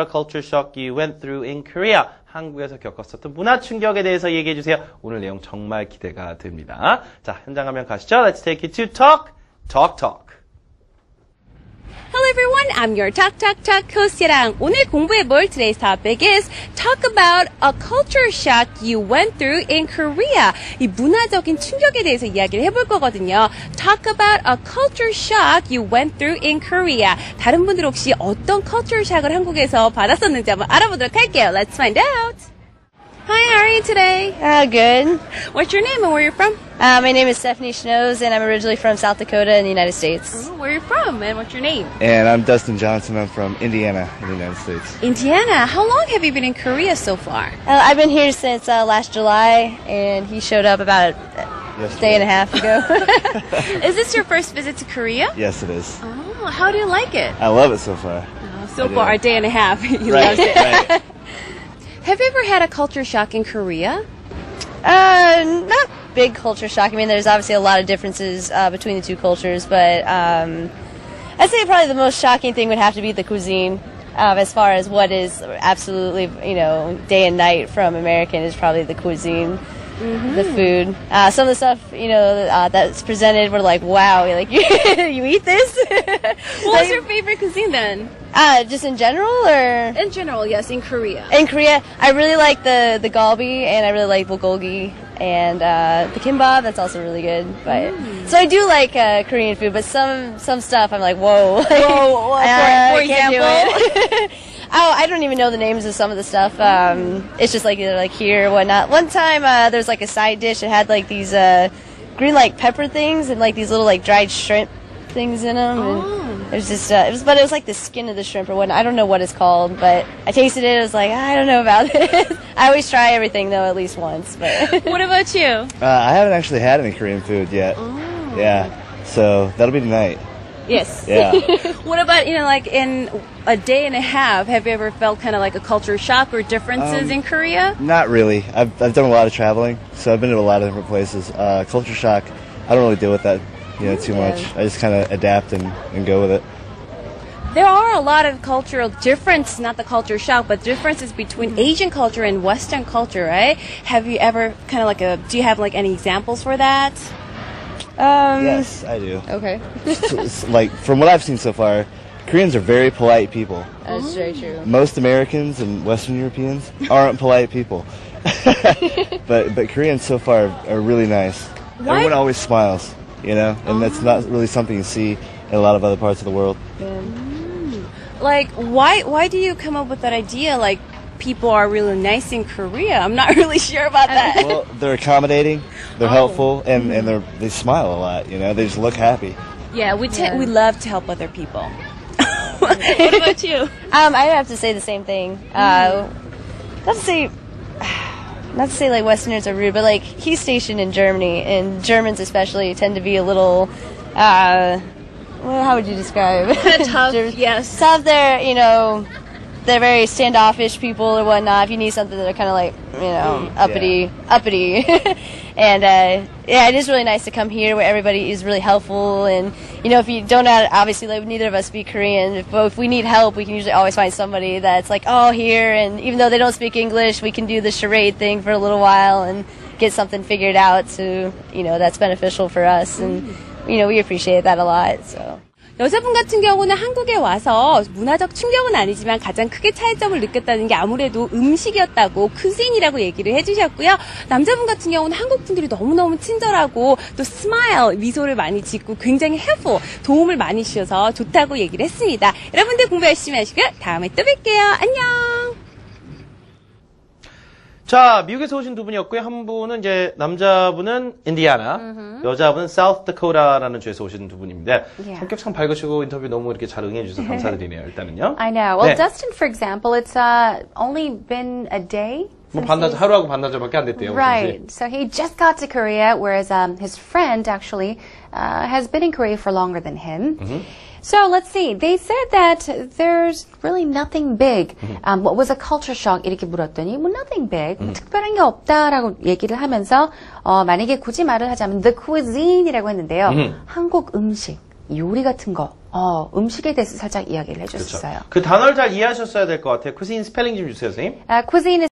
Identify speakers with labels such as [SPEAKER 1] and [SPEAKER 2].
[SPEAKER 1] A culture shock you went through in Korea. 한국에서 겪었었던 문화 충격에 대해서 얘기해 주세요. 오늘 내용 정말 기대가 됩니다. 자, 현장 화면 가시죠. Let's take it to talk, talk, talk.
[SPEAKER 2] Hello everyone, I'm your Talk Talk Talk host Yerang. 오늘 공부해볼 today's topic is talk about a culture shock you went through in Korea. 이 문화적인 충격에 대해서 이야기를 해볼 거거든요. Talk about a culture shock you went through in Korea. 다른 분들 혹시 어떤 culture shock을 한국에서 받았었는지 한번 알아보도록 할게요. Let's find out. Hi, how are you today?
[SPEAKER 3] Good.
[SPEAKER 2] What's your name and where are you from?
[SPEAKER 3] My name is Stephanie Schnoes, and I'm originally from South Dakota in the United States.
[SPEAKER 2] Oh, where are you from and what's your name?
[SPEAKER 4] And I'm Dustin Johnson. I'm from Indiana in the United States.
[SPEAKER 2] Indiana. How long have you been in Korea so far?
[SPEAKER 3] I've been here since last July, and he showed up about a day and a half ago.
[SPEAKER 2] Is this your first visit to Korea?
[SPEAKER 4] Yes, it is.
[SPEAKER 2] Oh, how do you like it?
[SPEAKER 4] I love it so far.
[SPEAKER 2] So far, a day and a half. He
[SPEAKER 4] Right,
[SPEAKER 2] loves it.
[SPEAKER 4] right.
[SPEAKER 2] Have you ever had a culture shock in Korea?
[SPEAKER 3] Not big culture shock. I mean, there's obviously a lot of differences between the two cultures, but I'd say probably the most shocking thing would have to be the cuisine. As far as what is absolutely, day and night from American is probably the cuisine, the food. Some of the stuff, that's presented, we're like, wow, you're like, you eat this?
[SPEAKER 2] What's your favorite cuisine then?
[SPEAKER 3] Just in general, or?
[SPEAKER 2] In general, yes, in Korea.
[SPEAKER 3] In Korea, I really like the galbi, and I really like bulgogi, and the kimbap. That's also really good. But so I do like Korean food, but some stuff I'm like, whoa.
[SPEAKER 2] Whoa, for example?
[SPEAKER 3] I don't even know the names of some of the stuff. It's just like here or whatnot. One time there's like a side dish that had like these green like pepper things and like these little like dried shrimp things in them. And it was just it was like the skin of the shrimp or whatnot. I don't know what it's called, but I tasted it. I was like, I don't know about it. I always try everything though at least once. But
[SPEAKER 2] What about you?
[SPEAKER 4] I haven't actually had any Korean food yet.
[SPEAKER 2] Oh.
[SPEAKER 4] Yeah, so that'll be tonight.
[SPEAKER 2] Yes.
[SPEAKER 4] Yeah.
[SPEAKER 2] What about, like in a day and a half, have you ever felt kind of like a culture shock or differences in Korea?
[SPEAKER 4] Not really. I've done a lot of traveling, so I've been to a lot of different places. Culture shock, I don't really deal with that too much. I just kind of adapt and go with it.
[SPEAKER 2] There are a lot of cultural difference, not the culture shock, but differences between Asian culture and Western culture, right? Have you ever kind of do you have like any examples for that?
[SPEAKER 4] Yes, I do.
[SPEAKER 3] okay,
[SPEAKER 4] Like, from what I've seen so far, Koreans are very polite people.
[SPEAKER 3] that's very true.
[SPEAKER 4] Most Americans and Western Europeans aren't polite people. but Koreans so far are really nice.
[SPEAKER 2] Why?
[SPEAKER 4] Everyone always smiles, and that's not really something you see in a lot of other parts of the world.
[SPEAKER 2] Like, why do you come up with that idea, like, people are really nice in Korea? I'm not really sure about that.
[SPEAKER 4] Well, they're accommodating, they're helpful, and they smile a lot, they just look happy.
[SPEAKER 2] Yeah, we love to help other people. What about you?
[SPEAKER 3] I have to say the same thing. Not to say like Westerners are rude, but like he's stationed in Germany, and Germans especially tend to be a little, how would you describe?
[SPEAKER 2] Tough, yes.
[SPEAKER 3] Tough. They're very standoffish people or whatnot. If you need something, they're kind of like, uppity. And it is really nice to come here where everybody is really helpful. And if you don't obviously neither of us speak Korean, but if we need help, we can usually always find somebody that's like, here. And even though they don't speak English, we can do the charade thing for a little while and get something figured out. So that's beneficial for us, and we appreciate that a lot. So.
[SPEAKER 2] 여자분 같은 경우는 한국에 와서 문화적 충격은 아니지만 가장 크게 차이점을 느꼈다는 게 아무래도 음식이었다고 cuisine이라고 얘기를 해주셨고요. 남자분 같은 경우는 한국 분들이 너무너무 친절하고 또 smile, 미소를 많이 짓고 굉장히 helpful, 도움을 많이 주셔서 좋다고 얘기를 했습니다. 여러분들 공부 열심히 하시고요. 다음에 또 뵐게요. 안녕!
[SPEAKER 1] 자, 미국에서 오신 두 분이었고요. 한 분은 이제 남자분은 인디아나, 여자분은 South Dakota라는 주에서 오신 두 분입니다. 성격 참 밝으시고 인터뷰 너무 이렇게 잘 응해주셔서 감사드리네요. 일단은요.
[SPEAKER 5] I know. Well,
[SPEAKER 1] 네.
[SPEAKER 5] Dustin, for example, it's only been a day.
[SPEAKER 1] 뭐 반나절, 하루하고 반나절밖에 안 됐대요.
[SPEAKER 5] Right. So he just got to Korea, whereas his friend actually has been in Korea for longer than him. So let's see. They said that there's really nothing big. What was a culture shock? 이렇게 물었더니 nothing big. 특별한 게 없다라고 얘기를 하면서 만약에 굳이 말을 하자면 the cuisine이라고 했는데요. 한국 음식, 요리 같은 거 음식에 대해서 살짝 이야기를 해줬어요.
[SPEAKER 1] 그 단어를 잘 이해하셨어야 될 것 같아요. cuisine 스펠링 좀 주세요, 선생님.
[SPEAKER 5] Cuisine